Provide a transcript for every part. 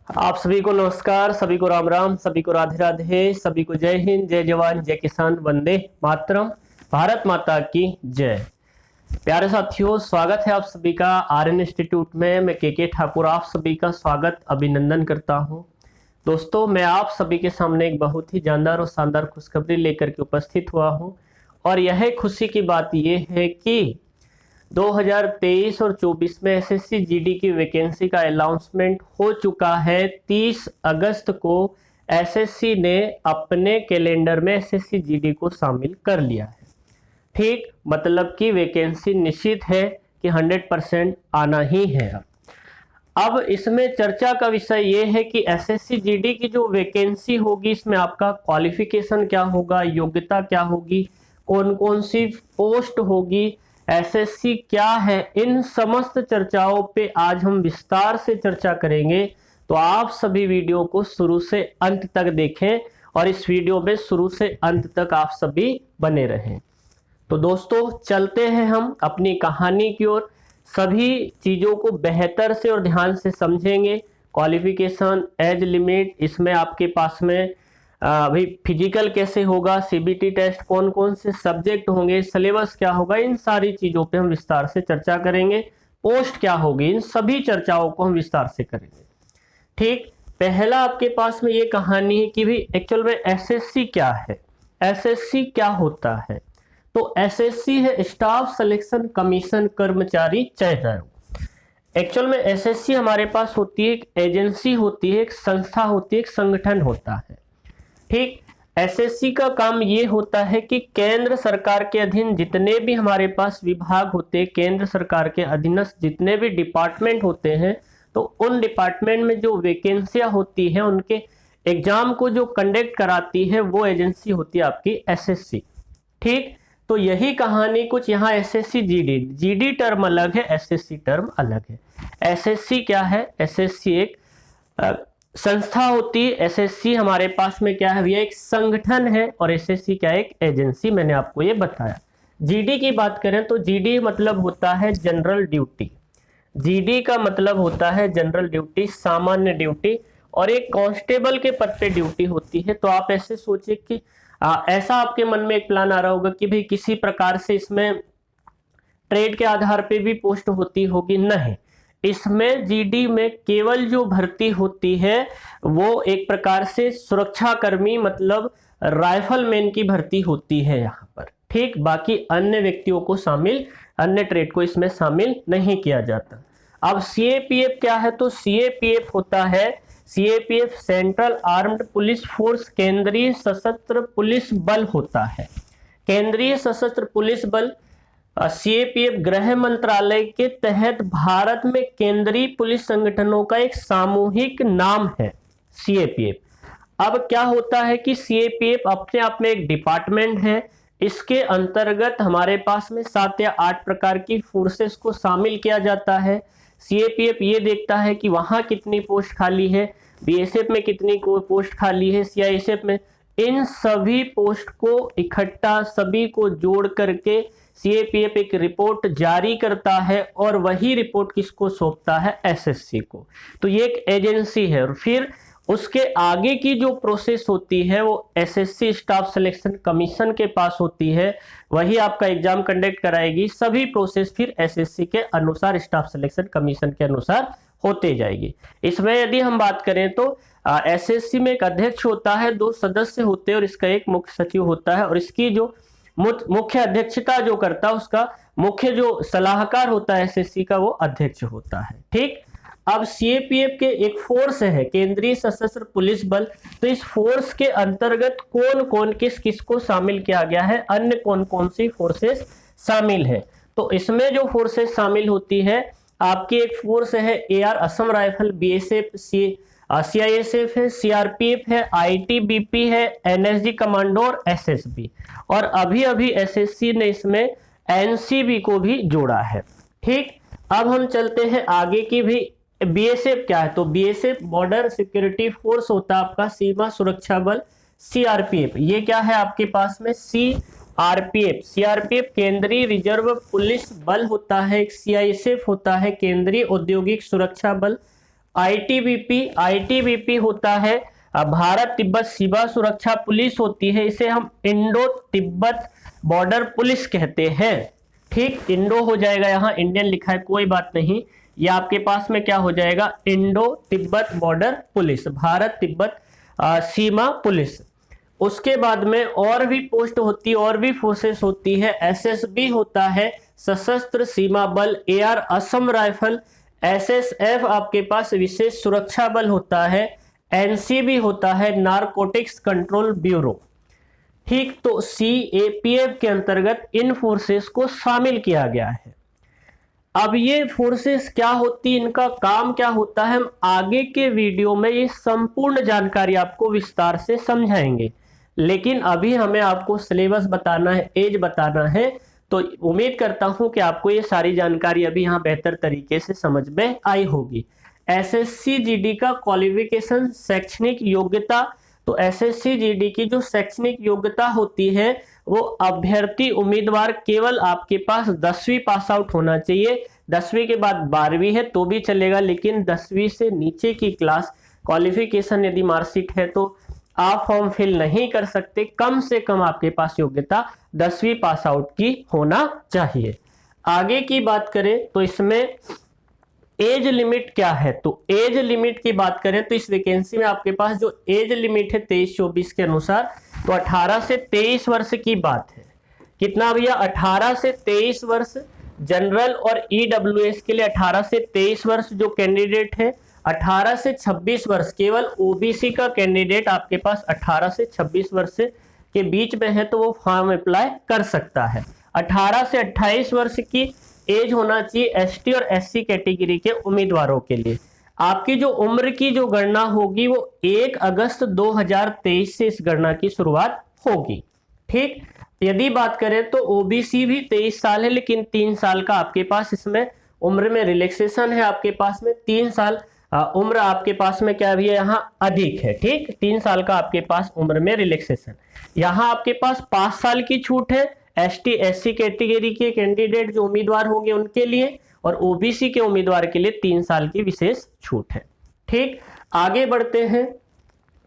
आप सभी को नमस्कार, सभी को राम राम, सभी को राधे राधे, सभी को जय हिंद, जय जवान, जय किसान, वंदे मातरम, भारत माता की जय। प्यारे साथियों, स्वागत है आप सभी का आर्यन इंस्टीट्यूट में। मैं के ठाकुर आप सभी का स्वागत अभिनंदन करता हूं। दोस्तों, मैं आप सभी के सामने एक बहुत ही जानदार और शानदार खुशखबरी लेकर के उपस्थित हुआ हूं और यह खुशी की बात यह है कि 2023 और 24 में एसएससी जीडी की वैकेंसी का अनाउंसमेंट हो चुका है। 30 अगस्त को एसएससी ने अपने कैलेंडर में एसएससी जीडी को शामिल कर लिया है। ठीक, मतलब कि वैकेंसी निश्चित है कि 100% आना ही है। अब इसमें चर्चा का विषय ये है कि एसएससी जीडी की जो वैकेंसी होगी, इसमें आपका क्वालिफिकेशन क्या होगा, योग्यता क्या होगी, कौन कौन सी पोस्ट होगी, एसएससी क्या है, इन समस्त चर्चाओं पे आज हम विस्तार से चर्चा करेंगे। तो आप सभी वीडियो को शुरू से अंत तक देखें और इस वीडियो में शुरू से अंत तक आप सभी बने रहें। तो दोस्तों, चलते हैं हम अपनी कहानी की ओर। सभी चीज़ों को बेहतर से और ध्यान से समझेंगे। क्वालिफिकेशन, एज लिमिट, इसमें आपके पास में अभी फिजिकल कैसे होगा, सीबीटी टेस्ट, कौन कौन से सब्जेक्ट होंगे, सिलेबस क्या होगा, इन सारी चीज़ों पे हम विस्तार से चर्चा करेंगे। पोस्ट क्या होगी, इन सभी चर्चाओं को हम विस्तार से करेंगे। ठीक, पहला आपके पास में ये कहानी है कि भाई एक्चुअल में एसएससी क्या है, एसएससी क्या होता है। तो एसएससी है स्टाफ सिलेक्शन कमीशन कर्मचारी चयन आयोग। एक्चुअल में एसएससी हमारे पास होती है, एक एजेंसी होती है, एक संस्था होती है, एक संगठन होता है। ठीक, एसएससी का काम ये होता है कि केंद्र सरकार के अधीन जितने भी हमारे पास विभाग होते हैं, केंद्र सरकार के अधीनस्थ जितने भी डिपार्टमेंट होते हैं, तो उन डिपार्टमेंट में जो वैकेंसियां होती हैं, उनके एग्जाम को जो कंडक्ट कराती है वो एजेंसी होती है आपकी एसएससी। ठीक, तो यही कहानी कुछ यहाँ एसएससी जीडी, जीडी टर्म अलग है, एसएससी टर्म अलग है। एसएससी क्या है? एसएससी एक संस्था होती है। एसएससी हमारे पास में क्या है? ये एक संगठन है और एसएससी क्या है? एक एजेंसी। मैंने आपको ये बताया। जीडी की बात करें तो जीडी मतलब होता है जनरल ड्यूटी। जीडी का मतलब होता है जनरल ड्यूटी, सामान्य ड्यूटी, और एक कांस्टेबल के पद पे ड्यूटी होती है। तो आप ऐसे सोचिए कि ऐसा आपके मन में एक प्लान आ रहा होगा कि भाई किसी प्रकार से इसमें ट्रेड के आधार पे भी पोस्ट होती होगी। नहीं, इसमें जीडी में केवल जो भर्ती होती है वो एक प्रकार से सुरक्षा कर्मी, मतलब राइफलमैन की भर्ती होती है यहाँ पर। ठीक, बाकी अन्य व्यक्तियों को शामिल, अन्य ट्रेड को इसमें शामिल नहीं किया जाता। अब सीएपीएफ क्या है? तो सीएपीएफ होता है, CAPF central armed police force, केंद्रीय सशस्त्र पुलिस बल होता है। केंद्रीय सशस्त्र पुलिस बल सीएपीएफ गृह मंत्रालय के तहत भारत में केंद्रीय पुलिस संगठनों का एक सामूहिक नाम है सीएपीएफ। अब क्या होता है कि सीएपीएफ अपने आप में एक डिपार्टमेंट है। इसके अंतर्गत हमारे पास में 7 या 8 प्रकार की फोर्सेस को शामिल किया जाता है। सीएपीएफ ये देखता है कि वहां कितनी पोस्ट खाली है, बीएसएफ में कितनी पोस्ट खाली है, सीआईएसएफ में, इन सभी पोस्ट को इकट्ठा, सभी को जोड़ करके सीएपीएफ एक रिपोर्ट जारी करता है और वही रिपोर्ट किसको सौंपता है? एसएससी को। तो ये एक एजेंसी है और फिर उसके आगे की जो प्रोसेस होती है वो एसएससी स्टाफ सिलेक्शन कमीशन के पास होती है। वही आपका एग्जाम कंडक्ट कराएगी। सभी प्रोसेस फिर एसएससी के अनुसार, स्टाफ सिलेक्शन कमीशन के अनुसार होते जाएगी। इसमें यदि हम बात करें तो एसएससी में एक अध्यक्ष होता है, 2 सदस्य होते हैं और इसका एक मुख्य सचिव होता है। और इसकी जो मुख्य अध्यक्षता जो करता है, उसका मुख्य जो सलाहकार होता है एसएससी का, वो अध्यक्ष होता है। ठीक, अब सीएपीएफ के एक फोर्स है, केंद्रीय सशस्त्र पुलिस बल। तो इस फोर्स के अंतर्गत कौन कौन किस किस को शामिल किया गया है, अन्य कौन कौन सी फोर्सेस शामिल है? तो इसमें जो फोर्सेस शामिल होती है, आपकी एक फोर्स है AR Assam rifle, BSF, CISF है, सीआरपीएफ है, आईटीबीपी है, एनएसजी कमांडो और एसएसबी। और अभी अभी एसएससी ने इसमें एनसीबी को भी जोड़ा है। ठीक, अब हम चलते हैं आगे की भी। बीएसएफ क्या है? तो बीएसएफ बॉर्डर सिक्योरिटी फोर्स होता है आपका, सीमा सुरक्षा बल। सीआरपीएफ ये क्या है आपके पास में? सीआरपीएफ, सीआरपीएफ केंद्रीय रिजर्व पुलिस बल होता है। एक सीआईएसएफ होता है, केंद्रीय औद्योगिक सुरक्षा बल। आईटीबीपी होता है भारत तिब्बत सीमा सुरक्षा पुलिस होती है, इसे हम इंडो तिब्बत बॉर्डर पुलिस कहते हैं। ठीक, इंडो हो जाएगा, यहाँ इंडियन लिखा है कोई बात नहीं, ये आपके पास में क्या हो जाएगा, Indo Tibet border police, Bharat Tibet सीमा पुलिस। उसके बाद में और भी पोस्ट होती है, और भी फोर्सेस होती है। एसएसबी होता है सशस्त्र सीमा बल, एआर असम राइफल, एसएसएफ आपके पास विशेष सुरक्षा बल होता है, एनसीबी होता है नारकोटिक्स कंट्रोल ब्यूरो। ठीक, तो सीएपीएफ के अंतर्गत इन फोर्सेस को शामिल किया गया है। अब ये फोर्सेस क्या होती है, इनका काम क्या होता है, हम आगे के वीडियो में ये संपूर्ण जानकारी आपको विस्तार से समझाएंगे, लेकिन अभी हमें आपको सिलेबस बताना है, एज बताना है। तो उम्मीद करता हूं कि आपको ये सारी जानकारी अभी यहाँ बेहतर तरीके से समझ में आई होगी। एसएससी जीडी का क्वालिफिकेशन, शैक्षणिक योग्यता, तो एसएससी जीडी की जो शैक्षणिक योग्यता होती है वो अभ्यर्थी उम्मीदवार केवल आपके पास 10वीं पास आउट होना चाहिए। 10वीं के बाद 12वीं है तो भी चलेगा, लेकिन 10वीं से नीचे की क्लास क्वालिफिकेशन यदि मार्कशीट है तो आप फॉर्म फिल नहीं कर सकते। कम से कम आपके पास योग्यता 10वीं पास आउट की होना चाहिए। आगे की बात करें तो इसमें एज लिमिट क्या है, तो एज लिमिट की बात करें तो इस वैकेंसी में आपके पास जो एज लिमिट है 23-24 के अनुसार, तो 18 से 23 वर्ष की बात है। कितना भैया, 18 से 23 वर्ष जनरल और ईडब्ल्यूएस के लिए 18 से 23 वर्ष जो कैंडिडेट है। 18 से 26 वर्ष केवल ओबीसी का कैंडिडेट आपके पास 18 से 26 वर्ष के बीच में है तो वो फॉर्म अप्लाई कर सकता है। 18 से 28 वर्ष की एज होना चाहिए एसटी और एससी कैटेगरी के उम्मीदवारों के लिए। आपकी जो उम्र की जो गणना होगी वो 1 अगस्त 2023 से इस गणना की शुरुआत होगी। ठीक, यदि बात करें तो ओबीसी भी 23 साल है, लेकिन 3 साल का आपके पास इसमें उम्र में रिलैक्सेशन है। आपके पास में 3 साल उम्र आपके पास में क्या भी है, यहाँ अधिक है। ठीक, 3 साल का आपके पास उम्र में रिलैक्सेशन। यहाँ आपके पास 5 साल की छूट है एसटी एससी कैटेगरी के कैंडिडेट जो उम्मीदवार होंगे उनके लिए, और ओबीसी के उम्मीदवार के लिए 3 साल की विशेष छूट है। ठीक, आगे बढ़ते हैं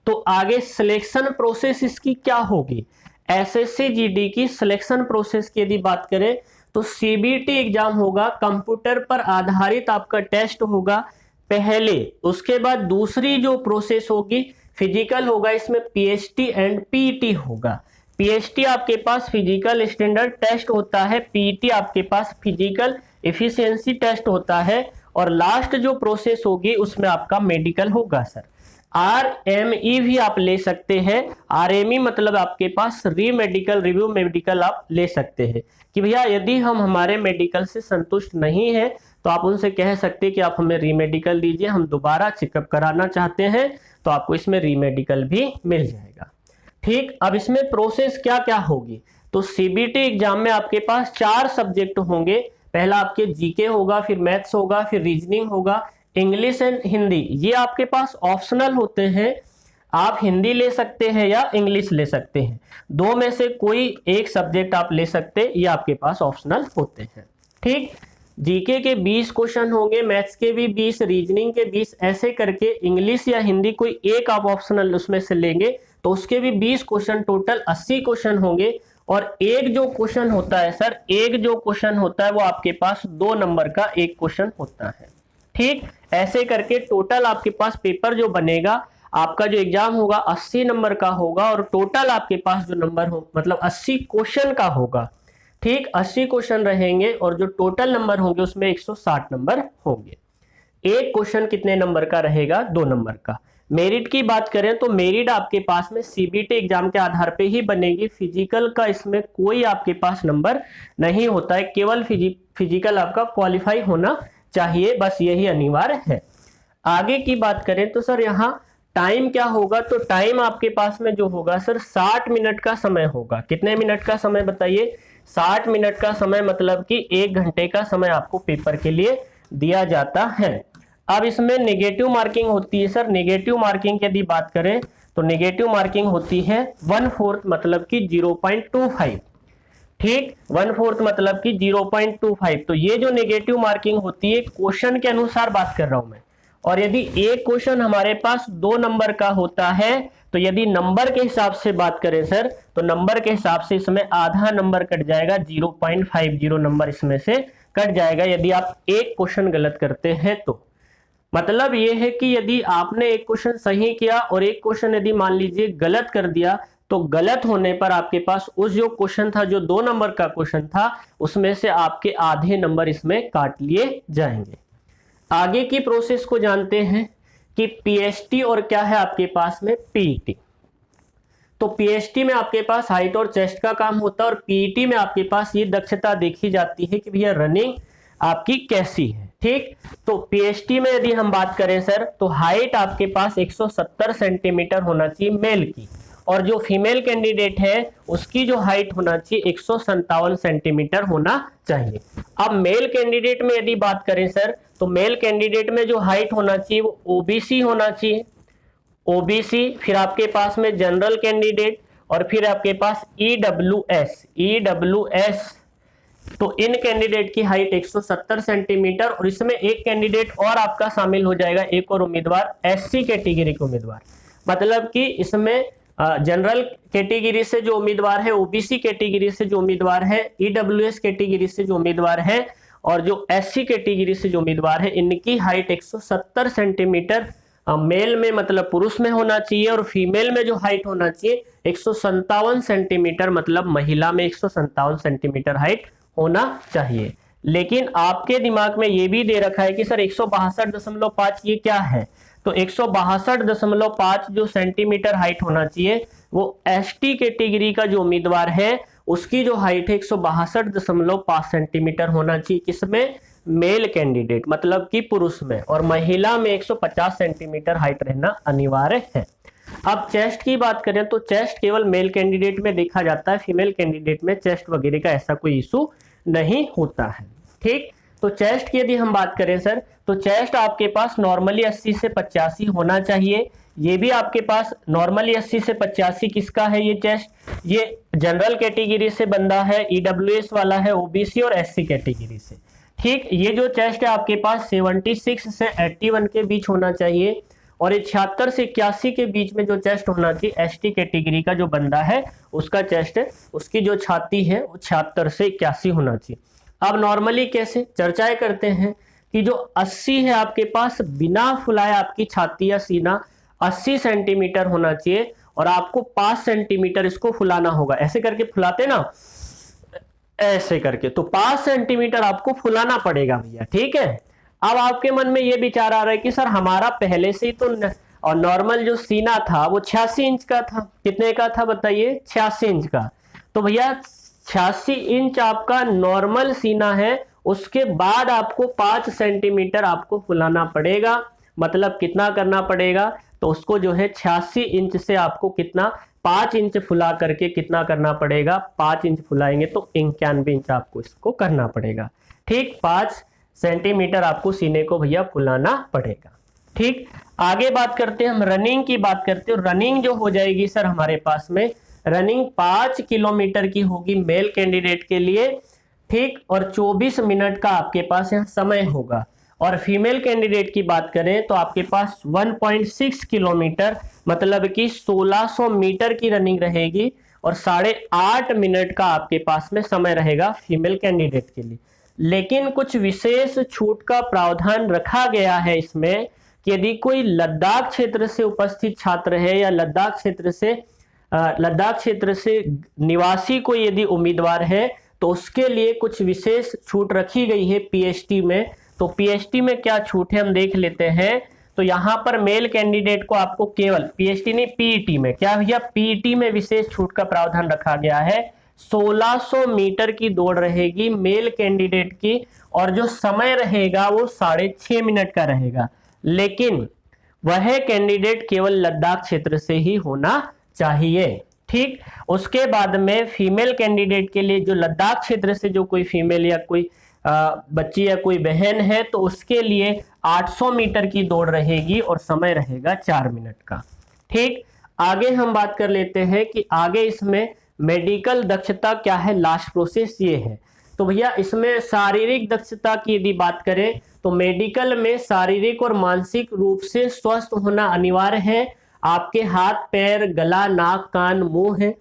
तो आगे सिलेक्शन प्रोसेस इसकी क्या होगी। एसएससी जीडी की सिलेक्शन प्रोसेस की यदि बात करें तो सीबीटी एग्जाम होगा, कंप्यूटर पर आधारित आपका टेस्ट होगा पहले। उसके बाद दूसरी जो प्रोसेस होगी फिजिकल होगा, इसमें पीएचटी एंड पीईटी होगा। पीएचटी आपके पास फिजिकल स्टैंडर्ड टेस्ट होता है, पीईटी आपके पास फिजिकल एफिशिएंसी टेस्ट होता है, और लास्ट जो प्रोसेस होगी उसमें आपका मेडिकल होगा सर। आरएमई भी आप ले सकते हैं। आरएमई मतलब आपके पास री मेडिकल रिव्यू मेडिकल आप ले सकते हैं कि भैया यदि हम हमारे मेडिकल से संतुष्ट नहीं है तो आप उनसे कह सकते हैं कि आप हमें री मेडिकल दीजिए, हम दोबारा चेकअप कराना चाहते हैं, तो आपको इसमें री मेडिकल भी मिल जाएगा। ठीक, अब इसमें प्रोसेस क्या क्या होगी, तो सीबीटी एग्जाम में आपके पास 4 सब्जेक्ट होंगे। पहला आपके जीके होगा, फिर मैथ्स होगा, फिर रीजनिंग होगा, इंग्लिश एंड हिंदी। ये आपके पास ऑप्शनल होते हैं, आप हिंदी ले सकते हैं या इंग्लिश ले सकते हैं, 2 में से कोई एक सब्जेक्ट आप ले सकते हैं, ये आपके पास ऑप्शनल होते हैं। ठीक, जीके के 20 क्वेश्चन होंगे, मैथ्स के भी 20, रीजनिंग के 20, ऐसे करके इंग्लिश या हिंदी कोई एक आप ऑप्शनल उसमें से लेंगे तो उसके भी 20 क्वेश्चन, टोटल 80 क्वेश्चन होंगे। और एक जो क्वेश्चन होता है सर, एक जो क्वेश्चन होता है वो आपके पास 2 नंबर का एक क्वेश्चन होता है। ठीक, ऐसे करके टोटल आपके पास पेपर जो बनेगा, आपका जो एग्जाम होगा 80 नंबर का होगा, और टोटल आपके पास जो नंबर हो मतलब 80 क्वेश्चन का होगा। ठीक, 80 क्वेश्चन रहेंगे और जो टोटल नंबर होंगे उसमें 160 नंबर होंगे। एक क्वेश्चन कितने नंबर का रहेगा, 2 नंबर का। मेरिट की बात करें तो मेरिट आपके पास में सीबीटी एग्जाम के आधार पे ही बनेगी। फिजिकल का इसमें कोई आपके पास नंबर नहीं होता है, केवल फिजिकल आपका क्वालिफाई होना चाहिए, बस यही अनिवार्य है। आगे की बात करें तो सर यहाँ टाइम क्या होगा, तो टाइम आपके पास में जो होगा सर 60 मिनट का समय होगा। कितने मिनट का समय बताइए, 60 मिनट का समय, मतलब कि 1 घंटे का समय आपको पेपर के लिए दिया जाता है। अब इसमें नेगेटिव मार्किंग होती है सर। नेगेटिव मार्किंग की यदि बात करें तो नेगेटिव मार्किंग होती है 1/4 मतलब कि 0.25। ठीक, 1/4 मतलब कि 0.25। तो ये जो नेगेटिव मार्किंग होती है क्वेश्चन के अनुसार बात कर रहा हूं मैं, और यदि एक क्वेश्चन हमारे पास 2 नंबर का होता है तो यदि नंबर के हिसाब से बात करें सर, तो नंबर के हिसाब से इसमें आधा नंबर कट जाएगा, 0.50 नंबर इसमें से कट जाएगा यदि आप एक क्वेश्चन गलत करते हैं तो। मतलब ये है कि यदि आपने एक क्वेश्चन सही किया और एक क्वेश्चन यदि मान लीजिए गलत कर दिया, तो गलत होने पर आपके पास उस जो क्वेश्चन था, जो 2 नंबर का क्वेश्चन था, उसमें से आपके आधे नंबर इसमें काट लिए जाएंगे। आगे की प्रोसेस को जानते हैं कि पीएचटी और क्या है आपके पास में पीईटी। तो पीएचटी में आपके पास हाइट और चेस्ट का काम होता है और पीईटी में आपके पास ये दक्षता देखी जाती है कि भैया रनिंग आपकी कैसी है। ठीक, तो पीएचटी में यदि हम बात करें सर, तो हाइट आपके पास 170 सेंटीमीटर होना चाहिए मेल की, और जो फीमेल कैंडिडेट है उसकी जो हाइट होना चाहिए 157 सेंटीमीटर होना चाहिए। अब मेल कैंडिडेट में यदि बात करें सर, तो मेल कैंडिडेट में जो हाइट होना चाहिए वो ओबीसी होना चाहिए, ओबीसी, फिर आपके पास में जनरल कैंडिडेट, और फिर आपके पास ईडब्ल्यूएस, ईडब्ल्यूएस। तो इन कैंडिडेट की हाइट 170 सेंटीमीटर, और इसमें एक कैंडिडेट और आपका शामिल हो जाएगा, एक और उम्मीदवार एससी कैटेगरी के उम्मीदवार। मतलब कि इसमें जनरल कैटेगरी से जो उम्मीदवार है, ओबीसी कैटेगरी से जो उम्मीदवार है, ईडब्ल्यूएस कैटेगरी से जो उम्मीदवार है, और जो एससी कैटेगरी से जो उम्मीदवार है, इनकी हाइट 170 सेंटीमीटर मेल में मतलब पुरुष में होना चाहिए, और फीमेल में जो हाइट होना चाहिए 157 सेंटीमीटर, मतलब महिला में 157 सेंटीमीटर हाइट होना चाहिए। लेकिन आपके दिमाग में ये भी दे रखा है कि सर 162.5 ये क्या है, तो 162.5 जो सेंटीमीटर हाइट होना चाहिए वो एसटी कैटेगरी का जो उम्मीदवार है उसकी जो हाइट है 162.5 सेंटीमीटर होना चाहिए, किसमें, मेल कैंडिडेट मतलब कि पुरुष में, और महिला में 150 सेंटीमीटर हाइट रहना अनिवार्य है। अब चेस्ट की बात करें तो चेस्ट केवल मेल कैंडिडेट में देखा जाता है, फीमेल कैंडिडेट में चेस्ट वगैरह का ऐसा कोई इशू नहीं होता है। ठीक, तो चेस्ट की यदि हम बात करें सर, तो चेस्ट आपके पास नॉर्मली 80 से 85 होना चाहिए। ये भी आपके पास नॉर्मली 80 से 85 किसका है, ये चेस्ट, ये जनरल कैटेगरी से बंदा है, ईडब्ल्यूएस वाला है, ओबीसी और एससी कैटेगरी से। ठीक, ये जो चेस्ट है आपके पास 76 से 81 के बीच होना चाहिए, और ये 76 से 81 के बीच में जो चेस्ट होना चाहिए एसटी कैटेगरी का जो बंदा है उसका चेस्ट है, उसकी जो छाती है वो 76 से 81 होना चाहिए। अब नॉर्मली कैसे चर्चाएं करते हैं कि जो 80 है आपके पास बिना फुलाए आपकी छाती या सीना 80 सेंटीमीटर होना चाहिए, और आपको 5 सेंटीमीटर इसको फुलाना होगा। ऐसे करके फुलाते ना, ऐसे करके, तो 5 सेंटीमीटर आपको फुलाना पड़ेगा भैया। ठीक है, अब आपके मन में ये विचार आ रहा है कि सर हमारा पहले से ही तो और नॉर्मल जो सीना था वो 86 इंच का था। कितने का था बताइए, 86 इंच का। तो भैया 86 इंच आपका नॉर्मल सीना है, उसके बाद आपको 5 सेंटीमीटर आपको फुलाना पड़ेगा। मतलब कितना करना पड़ेगा, तो उसको जो है 86 इंच से आपको कितना 5 इंच फुला करके कितना करना पड़ेगा, 5 इंच फुलाएंगे तो 91 इंच आपको इसको करना पड़ेगा। ठीक, 5 सेंटीमीटर आपको सीने को भैया फुलाना पड़ेगा। ठीक, आगे बात करते हैं हम रनिंग की बात करते हैं। रनिंग जो हो जाएगी सर हमारे पास में, रनिंग 5 किलोमीटर की होगी मेल कैंडिडेट के लिए। ठीक, और 24 मिनट का आपके पास यहाँ समय होगा, और फीमेल कैंडिडेट की बात करें तो आपके पास 1.6 किलोमीटर मतलब कि 1600 मीटर की रनिंग रहेगी, और 8.5 मिनट का आपके पास में समय रहेगा फीमेल कैंडिडेट के लिए। लेकिन कुछ विशेष छूट का प्रावधान रखा गया है इसमें कि यदि कोई लद्दाख क्षेत्र से उपस्थित छात्र है या लद्दाख क्षेत्र से निवासी कोई यदि उम्मीदवार है तो उसके लिए कुछ विशेष छूट रखी गई है पीएचटी में। तो पीएचटी में क्या छूट है हम देख लेते हैं। तो यहाँ पर मेल कैंडिडेट को आपको केवल पीएचटी नहीं पीईटी में, क्या भैया, पीईटी में विशेष छूट का प्रावधान रखा गया है। 1600 मीटर की दौड़ रहेगी मेल कैंडिडेट की, और जो समय रहेगा वो 6.5 मिनट का रहेगा। लेकिन वह कैंडिडेट केवल लद्दाख क्षेत्र से ही होना चाहिए। ठीक, उसके बाद में फीमेल कैंडिडेट के लिए जो लद्दाख क्षेत्र से जो कोई फीमेल या कोई बच्ची या कोई बहन है तो उसके लिए 800 मीटर की दौड़ रहेगी और समय रहेगा 4 मिनट का। ठीक, आगे हम बात कर लेते हैं कि आगे इसमें मेडिकल दक्षता क्या है, लास्ट प्रोसेस ये है। तो भैया इसमें शारीरिक दक्षता की यदि बात करें तो मेडिकल में शारीरिक और मानसिक रूप से स्वस्थ होना अनिवार्य है। आपके हाथ पैर गला नाक कान मुंह है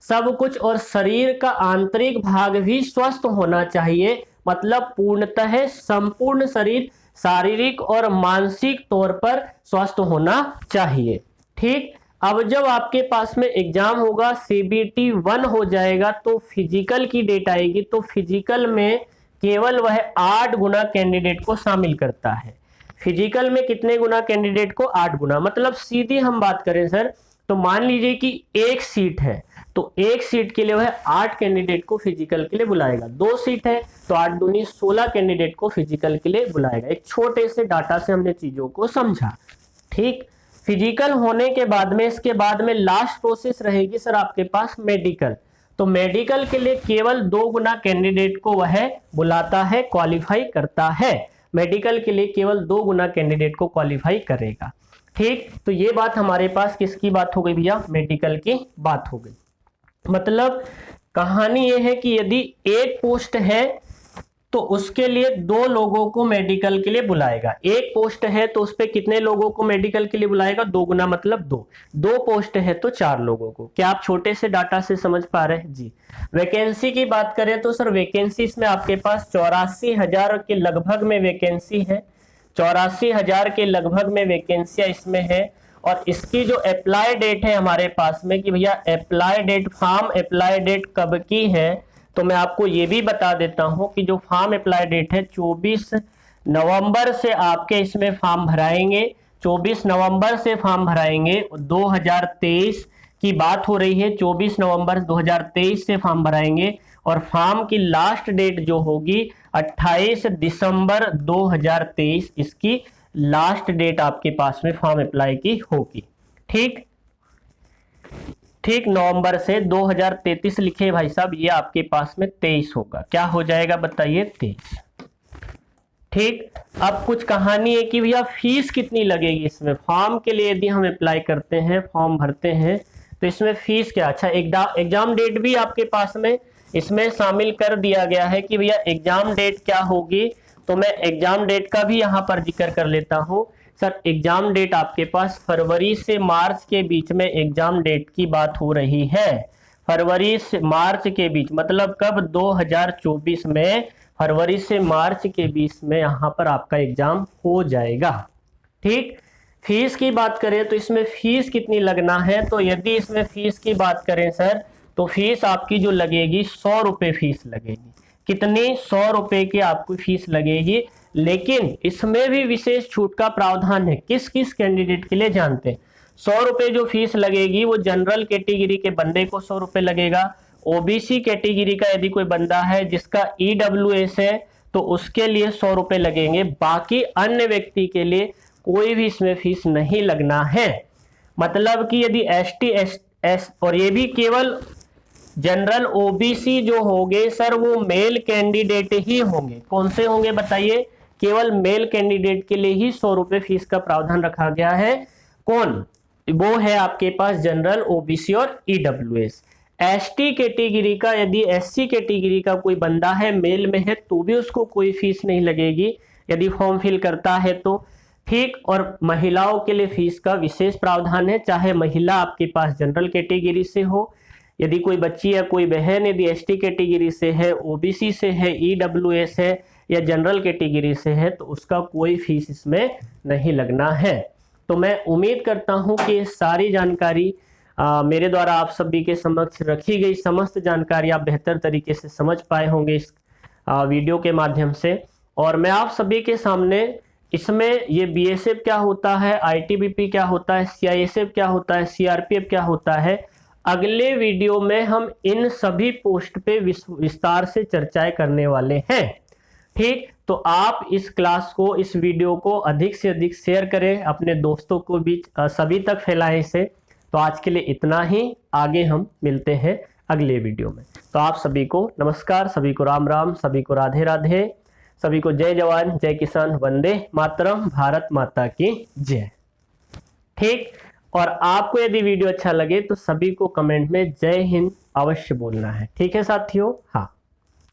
सब कुछ, और शरीर का आंतरिक भाग भी स्वस्थ होना चाहिए, मतलब पूर्णतः संपूर्ण शरीर शारीरिक और मानसिक तौर पर स्वस्थ होना चाहिए। ठीक, अब जब आपके पास में एग्जाम होगा, CBT 1 हो जाएगा, तो फिजिकल की डेट आएगी, तो फिजिकल में केवल वह 8 गुना कैंडिडेट को शामिल करता है। फिजिकल में कितने गुना कैंडिडेट को? 8 गुना। मतलब सीधी हम बात करें सर, तो मान लीजिए कि एक सीट है, तो एक सीट के लिए वह 8 कैंडिडेट को फिजिकल के लिए बुलाएगा। 2 सीट है तो 8 दूनी 16 कैंडिडेट को फिजिकल के लिए बुलाएगा। एक छोटे से डाटा से हमने चीजों को समझा। ठीक, फिजिकल होने के बाद में इसके बाद में लास्ट प्रोसेस रहेगी सर आपके पास मेडिकल। तो मेडिकल के लिए केवल 2 गुना कैंडिडेट को वह बुलाता है, क्वालिफाई करता है। मेडिकल के लिए केवल 2 गुना कैंडिडेट को क्वालिफाई करेगा। ठीक, तो ये बात हमारे पास किसकी बात हो गई भैया? मेडिकल की बात हो गई। मतलब कहानी ये है कि यदि एक पोस्ट है तो उसके लिए 2 लोगों को मेडिकल के लिए बुलाएगा। एक पोस्ट है तो उस पर कितने लोगों को मेडिकल के लिए बुलाएगा? 2 गुना, मतलब 2। 2 पोस्ट है तो 4 लोगों को। क्या आप छोटे से डाटा से समझ पा रहे हैं जी? वैकेंसी की बात करें तो सर वैकेंसी इसमें आपके पास 84,000 के लगभग में वैकेंसी है। 84,000 के लगभग में वैकेंसियां इसमें है। और इसकी जो अप्लाई डेट है हमारे पास में कि भैया apply date, form apply date कब की है, तो मैं आपको ये भी बता देता हूं कि जो फॉर्म अप्लाई डेट है 24 नवंबर से आपके इसमें फॉर्म भराएंगे। 24 नवंबर से फॉर्म भराएंगे। 2023 की बात हो रही है, 24 नवंबर 2023 से फॉर्म भराएंगे। और फॉर्म की लास्ट डेट जो होगी 28 दिसंबर 2023 इसकी लास्ट डेट आपके पास में फॉर्म अप्लाई की होगी। ठीक, नवंबर से 2033 लिखे भाई साहब, ये आपके पास में 23 होगा। क्या हो जाएगा बताइए? 23। ठीक, अब कुछ कहानी है कि भैया फीस कितनी लगेगी इसमें। फॉर्म के लिए यदि हम अप्लाई करते हैं, फॉर्म भरते हैं, तो इसमें फीस क्या? अच्छा, एग्जाम डेट भी आपके पास में इसमें शामिल कर दिया गया है कि भैया एग्जाम डेट क्या होगी। तो मैं एग्जाम डेट का भी यहाँ पर जिक्र कर लेता हूँ। सर एग्जाम डेट आपके पास फरवरी से मार्च के बीच में एग्जाम डेट की बात हो रही है। फरवरी से मार्च के बीच, मतलब कब? 2024 में फरवरी से मार्च के बीच में यहाँ पर आपका एग्जाम हो जाएगा। ठीक, फीस की बात करें तो इसमें फीस कितनी लगना है, तो यदि इसमें फीस की बात करें सर, तो फीस आपकी जो लगेगी 100 रुपये फीस लगेगी। कितनी? 100 रुपये की आपको फीस लगेगी। लेकिन इसमें भी विशेष छूट का प्रावधान है। किस किस कैंडिडेट के लिए जानते हैं? 100 रुपये जो फीस लगेगी वो जनरल कैटेगरी के बंदे को 100 रुपये लगेगा। ओबीसी कैटेगरी का यदि कोई बंदा है जिसका EWS है तो उसके लिए 100 रुपये लगेंगे। बाकी अन्य व्यक्ति के लिए कोई भी इसमें फीस नहीं लगना है। मतलब कि यदि ST और ये भी केवल जनरल OBC जो होंगे सर वो मेल कैंडिडेट ही होंगे। कौन से होंगे बताइए? केवल मेल कैंडिडेट के लिए ही 100 रुपये फीस का प्रावधान रखा गया है। कौन? वो है आपके पास जनरल OBC और EWS। ST कैटेगरी का, यदि SC कैटेगरी का कोई बंदा है, मेल में है, तो भी उसको कोई फीस नहीं लगेगी यदि फॉर्म फिल करता है तो। ठीक, और महिलाओं के लिए फीस का विशेष प्रावधान है। चाहे महिला आपके पास जनरल कैटेगरी से हो, यदि कोई बच्ची या कोई बहन यदि ST कैटेगरी से है, OBC से है, EWS है या जनरल कैटेगरी से है, तो उसका कोई फीस इसमें नहीं लगना है। तो मैं उम्मीद करता हूं कि सारी जानकारी मेरे द्वारा आप सभी के समक्ष रखी गई समस्त जानकारी आप बेहतर तरीके से समझ पाए होंगे इस वीडियो के माध्यम से। और मैं आप सभी के सामने इसमें ये BSF क्या होता है, ITBP क्या होता है, CISF क्या होता है, CRPF क्या होता है, अगले वीडियो में हम इन सभी पोस्ट पे विस्तार से चर्चाएं करने वाले हैं। ठीक, तो आप इस क्लास को, इस वीडियो को अधिक से अधिक शेयर करें, अपने दोस्तों को भी सभी तक फैलाएं इसे। तो आज के लिए इतना ही, आगे हम मिलते हैं अगले वीडियो में। तो आप सभी को नमस्कार, सभी को राम राम, सभी को राधे राधे, सभी को जय जवान जय किसान, वंदे मातरम, भारत माता की जय। ठीक, और आपको यदि वीडियो अच्छा लगे तो सभी को कमेंट में जय हिंद अवश्य बोलना है। ठीक है साथियों? हाँ।